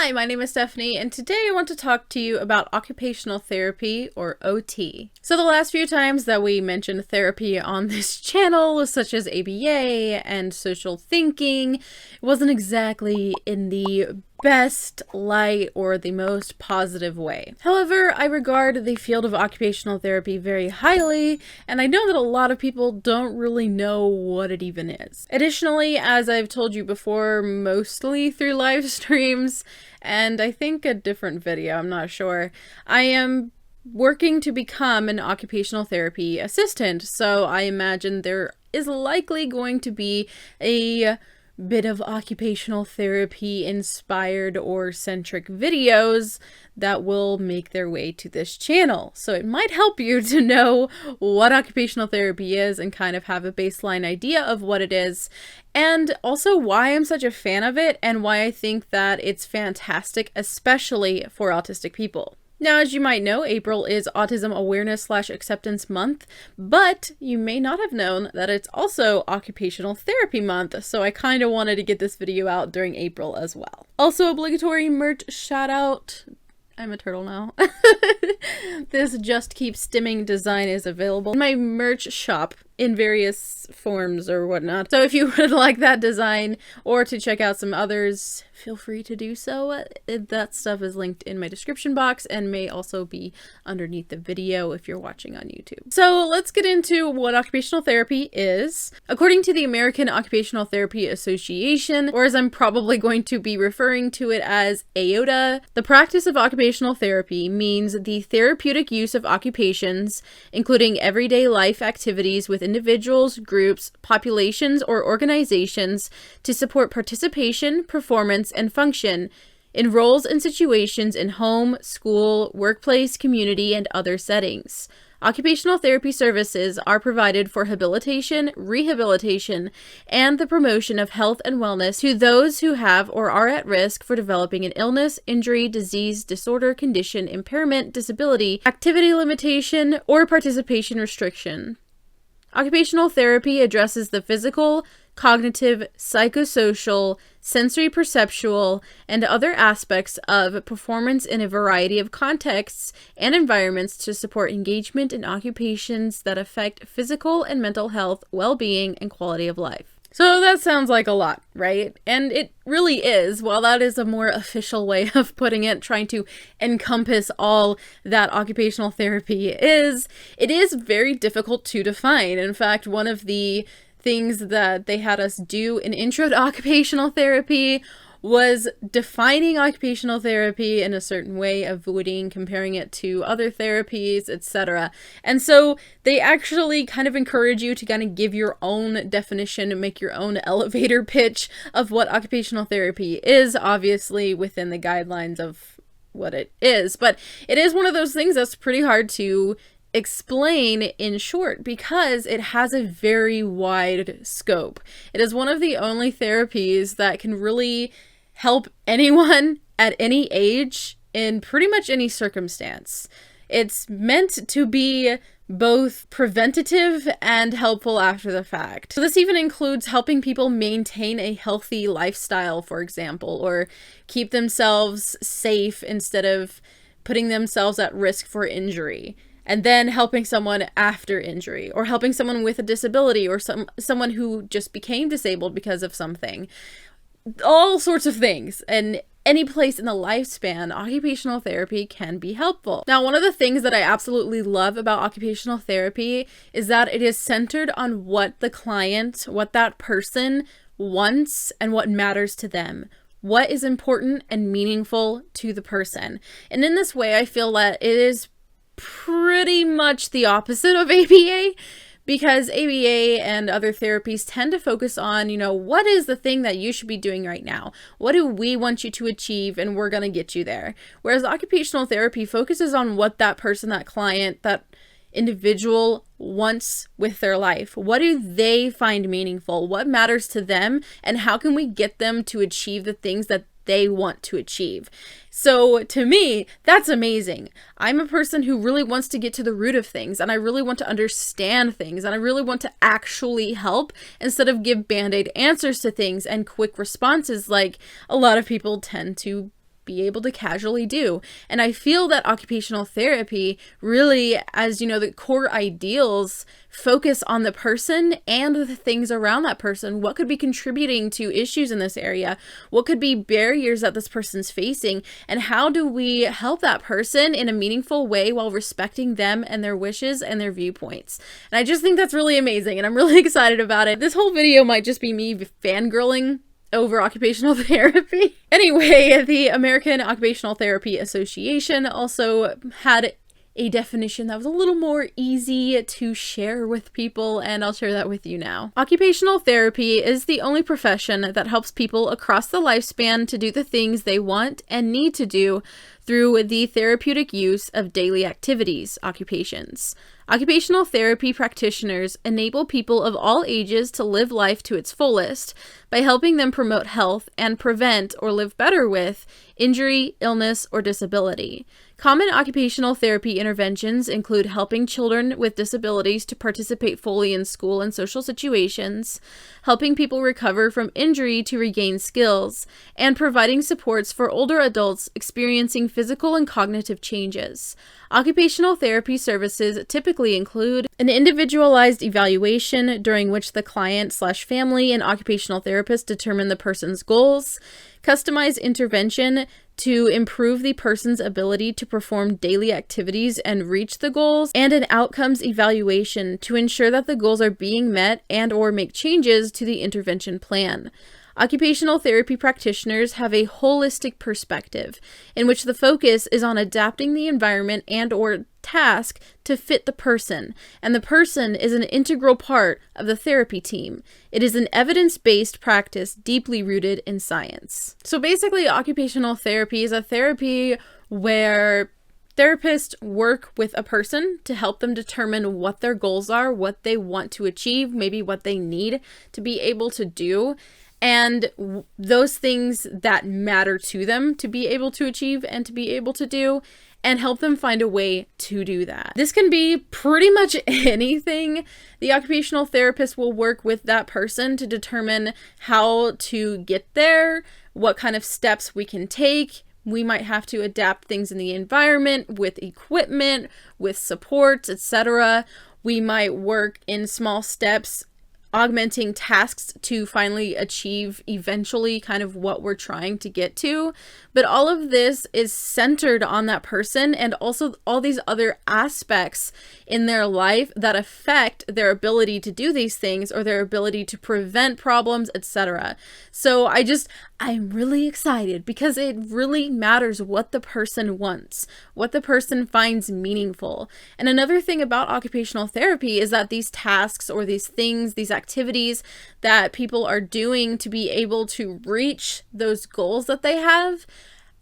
Hi, my name is Stephanie, and today I want to talk to you about occupational therapy, or OT. So the last few times that we mentioned therapy on this channel, such as ABA and social thinking, it wasn't exactly in the best light or the most positive way. However, I regard the field of occupational therapy very highly, and I know that a lot of people don't really know what it even is. Additionally, as I've told you before, mostly through live streams, and I think a different video, I'm not sure, I am working to become an occupational therapy assistant, so I imagine there is likely going to be a bit of occupational therapy inspired or centric videos that will make their way to this channel. So it might help you to know what occupational therapy is and kind of have a baseline idea of what it is, and also why I'm such a fan of it and why I think that it's fantastic, especially for autistic people. Now, as you might know, April is Autism Awareness/Acceptance Month, but you may not have known that it's also Occupational Therapy Month, so I kind of wanted to get this video out during April as well. Also, obligatory merch shout out. I'm a turtle now. This Just Keep Stimming design is available in my merch shop in various forms or whatnot. So if you would like that design or to check out some others, feel free to do so. That stuff is linked in my description box and may also be underneath the video if you're watching on YouTube. So let's get into what occupational therapy is. According to the American Occupational Therapy Association, or as I'm probably going to be referring to it as AOTA, the practice of occupational therapy means the therapeutic use of occupations, including everyday life activities with individuals, groups, populations, or organizations to support participation, performance, and function in roles and situations in home, school, workplace, community, and other settings. Occupational therapy services are provided for habilitation, rehabilitation, and the promotion of health and wellness to those who have or are at risk for developing an illness, injury, disease, disorder, condition, impairment, disability, activity limitation, or participation restriction. Occupational therapy addresses the physical, cognitive, psychosocial, sensory perceptual, and other aspects of performance in a variety of contexts and environments to support engagement in occupations that affect physical and mental health, well-being, and quality of life. So that sounds like a lot, right? And it really is. While that is a more official way of putting it, trying to encompass all that occupational therapy is, it is very difficult to define. In fact, one of the things that they had us do in Intro to Occupational Therapy was defining occupational therapy in a certain way, avoiding comparing it to other therapies, etc. And so they actually kind of encourage you to kind of give your own definition and make your own elevator pitch of what occupational therapy is, obviously within the guidelines of what it is. But it is one of those things that's pretty hard to explain in short because it has a very wide scope. It is one of the only therapies that can really help anyone at any age in pretty much any circumstance. It's meant to be both preventative and helpful after the fact. So this even includes helping people maintain a healthy lifestyle, for example, or keep themselves safe instead of putting themselves at risk for injury. And then helping someone after injury, or helping someone with a disability, or someone who just became disabled because of something. All sorts of things, and any place in the lifespan, occupational therapy can be helpful. Now, one of the things that I absolutely love about occupational therapy is that it is centered on what the client, what that person wants, and what matters to them. What is important and meaningful to the person. And in this way, I feel that it is pretty much the opposite of ABA, because ABA and other therapies tend to focus on, what is the thing that you should be doing right now? What do we want you to achieve? And we're going to get you there. Whereas occupational therapy focuses on what that person, that client, that individual wants with their life. What do they find meaningful? What matters to them? And how can we get them to achieve the things that they want to achieve? So to me, that's amazing. I'm a person who really wants to get to the root of things, and I really want to understand things, and I really want to actually help instead of give band-aid answers to things and quick responses like a lot of people tend to be able to casually do. And I feel that occupational therapy really, as you know, the core ideals focus on the person and the things around that person. What could be contributing to issues in this area? What could be barriers that this person's facing? And how do we help that person in a meaningful way while respecting them and their wishes and their viewpoints? And I just think that's really amazing, and I'm really excited about it. This whole video might just be me fangirling over occupational therapy. Anyway, the American Occupational Therapy Association also had a definition that was a little more easy to share with people, and I'll share that with you now. Occupational therapy is the only profession that helps people across the lifespan to do the things they want and need to do through the therapeutic use of daily activities, occupations. Occupational therapy practitioners enable people of all ages to live life to its fullest by helping them promote health and prevent or live better with injury, illness, or disability. Common occupational therapy interventions include helping children with disabilities to participate fully in school and social situations, helping people recover from injury to regain skills, and providing supports for older adults experiencing physical and cognitive changes. Occupational therapy services typically include an individualized evaluation during which the client/family and occupational therapist determine the person's goals, customized intervention to improve the person's ability to perform daily activities and reach the goals, and an outcomes evaluation to ensure that the goals are being met and/or make changes to the intervention plan. Occupational therapy practitioners have a holistic perspective in which the focus is on adapting the environment and/or task to fit the person, and the person is an integral part of the therapy team. It is an evidence-based practice deeply rooted in science. So basically, occupational therapy is a therapy where therapists work with a person to help them determine what their goals are, what they want to achieve, maybe what they need to be able to do, and those things that matter to them to be able to achieve and to be able to do, and help them find a way to do that. This can be pretty much anything. The occupational therapist will work with that person to determine how to get there, what kind of steps we can take. We might have to adapt things in the environment with equipment, with supports, etc. We might work in small steps, augmenting tasks to finally achieve eventually kind of what we're trying to get to. But all of this is centered on that person and also all these other aspects in their life that affect their ability to do these things or their ability to prevent problems, etc. So I'm really excited because it really matters what the person wants, what the person finds meaningful. And another thing about occupational therapy is that these tasks or these things, these activities that people are doing to be able to reach those goals that they have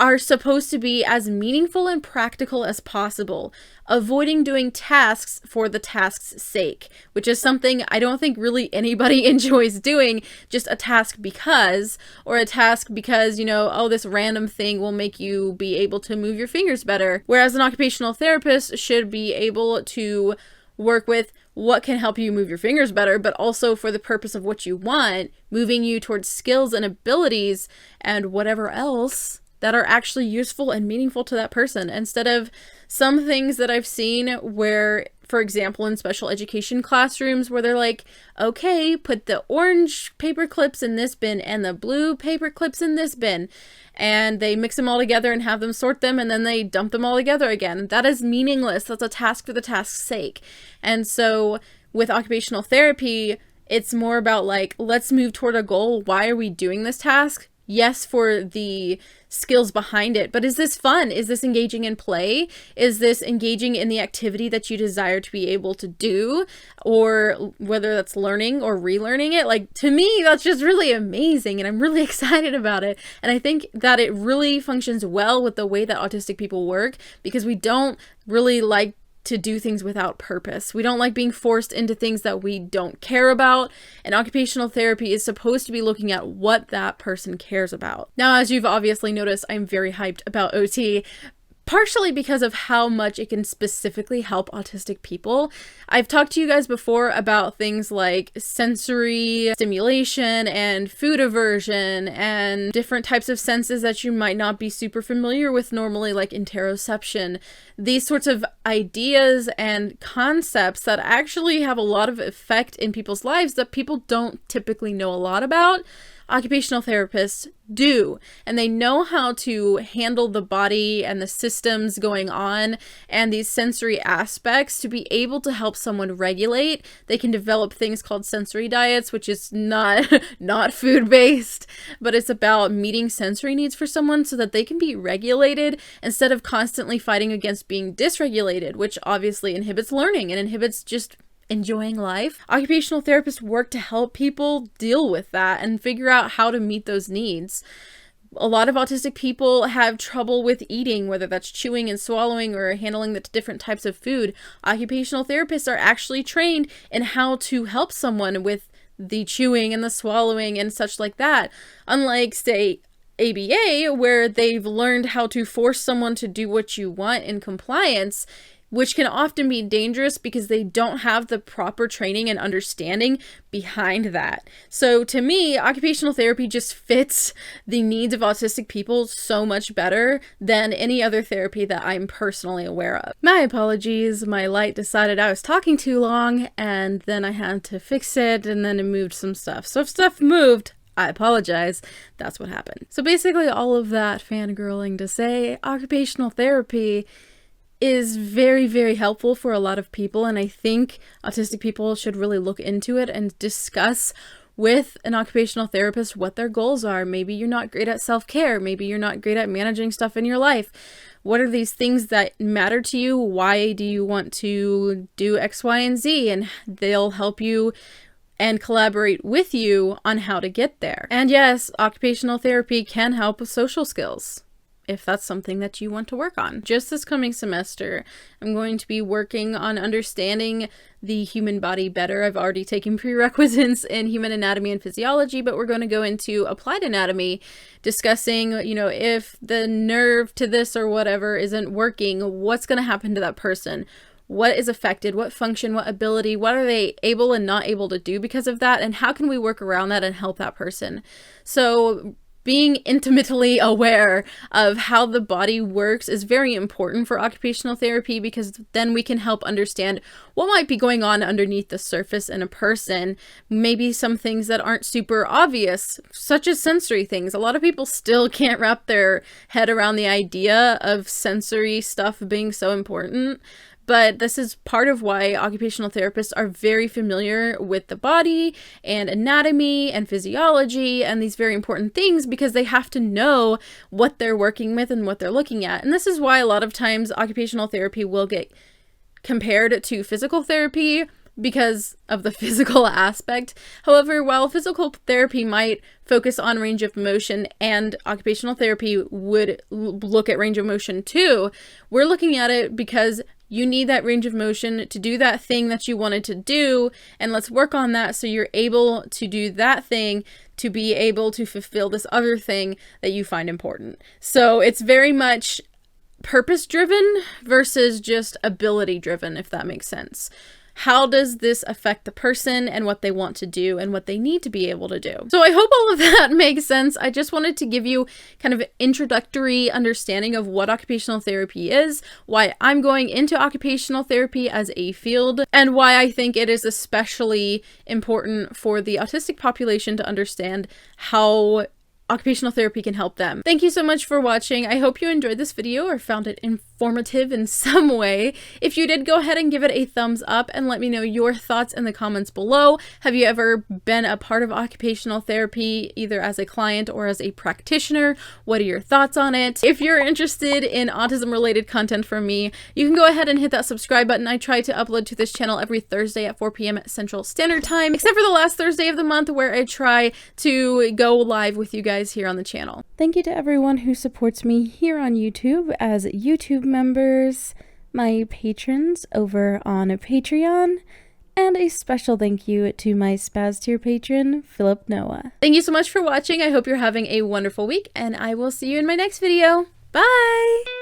are supposed to be as meaningful and practical as possible, avoiding doing tasks for the task's sake, which is something I don't think really anybody enjoys doing, just a task because, or a task because, oh, this random thing will make you be able to move your fingers better. Whereas an occupational therapist should be able to work with what can help you move your fingers better, but also for the purpose of what you want, moving you towards skills and abilities and whatever else that are actually useful and meaningful to that person, instead of some things that I've seen where, for example, in special education classrooms where they're like, okay, put the orange paper clips in this bin and the blue paper clips in this bin, and they mix them all together and have them sort them, and then they dump them all together again. That is meaningless. That's a task for the task's sake. And so with occupational therapy, it's more about like, let's move toward a goal. Why are we doing this task? Yes, for the skills behind it, but is this fun? Is this engaging in play? Is this engaging in the activity that you desire to be able to do? Or whether that's learning or relearning it, like, to me, that's just really amazing, and I'm really excited about it. And I think that it really functions well with the way that autistic people work, because we don't really like to do things without purpose. We don't like being forced into things that we don't care about, and occupational therapy is supposed to be looking at what that person cares about. Now, as you've obviously noticed, I'm very hyped about OT, partially because of how much it can specifically help autistic people. I've talked to you guys before about things like sensory stimulation and food aversion and different types of senses that you might not be super familiar with normally, like interoception. These sorts of ideas and concepts that actually have a lot of effect in people's lives that people don't typically know a lot about. Occupational therapists do, and they know how to handle the body and the systems going on and these sensory aspects to be able to help someone regulate. They can develop things called sensory diets, which is not food-based, but it's about meeting sensory needs for someone so that they can be regulated instead of constantly fighting against being dysregulated, which obviously inhibits learning and inhibits just enjoying life. Occupational therapists work to help people deal with that and figure out how to meet those needs. A lot of autistic people have trouble with eating, whether that's chewing and swallowing or handling the different types of food. Occupational therapists are actually trained in how to help someone with the chewing and the swallowing and such like that. Unlike, say, ABA, where they've learned how to force someone to do what you want in compliance, which can often be dangerous because they don't have the proper training and understanding behind that. So to me, occupational therapy just fits the needs of autistic people so much better than any other therapy that I'm personally aware of. My apologies, my light decided I was talking too long and then I had to fix it and then it moved some stuff. So if stuff moved, I apologize. That's what happened. So basically all of that fangirling to say, occupational therapy is very, very helpful for a lot of people, and I think autistic people should really look into it and discuss with an occupational therapist what their goals are. Maybe you're not great at self-care, maybe you're not great at managing stuff in your life. What are these things that matter to you? Why do you want to do X, Y, and Z? And they'll help you and collaborate with you on how to get there. And yes, occupational therapy can help with social skills, if that's something that you want to work on. Just this coming semester, I'm going to be working on understanding the human body better. I've already taken prerequisites in human anatomy and physiology, but we're going to go into applied anatomy, discussing, if the nerve to this or whatever isn't working, what's going to happen to that person? What is affected? What function? What ability? What are they able and not able to do because of that? And how can we work around that and help that person? So being intimately aware of how the body works is very important for occupational therapy, because then we can help understand what might be going on underneath the surface in a person. Maybe some things that aren't super obvious, such as sensory things. A lot of people still can't wrap their head around the idea of sensory stuff being so important. But this is part of why occupational therapists are very familiar with the body and anatomy and physiology and these very important things, because they have to know what they're working with and what they're looking at. And this is why a lot of times occupational therapy will get compared to physical therapy because of the physical aspect. However, while physical therapy might focus on range of motion and occupational therapy would look at range of motion too, we're looking at it because you need that range of motion to do that thing that you wanted to do, and let's work on that so you're able to do that thing to be able to fulfill this other thing that you find important. So it's very much purpose-driven versus just ability-driven, if that makes sense. How does this affect the person and what they want to do and what they need to be able to do? So I hope all of that makes sense. I just wanted to give you kind of an introductory understanding of what occupational therapy is, why I'm going into occupational therapy as a field, and why I think it is especially important for the autistic population to understand how occupational therapy can help them. Thank you so much for watching. I hope you enjoyed this video or found it informative in some way. If you did, go ahead and give it a thumbs up and let me know your thoughts in the comments below. Have you ever been a part of occupational therapy, either as a client or as a practitioner? What are your thoughts on it? If you're interested in autism-related content from me, you can go ahead and hit that subscribe button. I try to upload to this channel every Thursday at 4 p.m. Central Standard Time, except for the last Thursday of the month where I try to go live with you guys here on the channel. Thank you to everyone who supports me here on YouTube as YouTube members, my patrons over on Patreon, and a special thank you to my Spaz tier patron, Philip Noah. Thank you so much for watching. I hope you're having a wonderful week, and I will see you in my next video. Bye!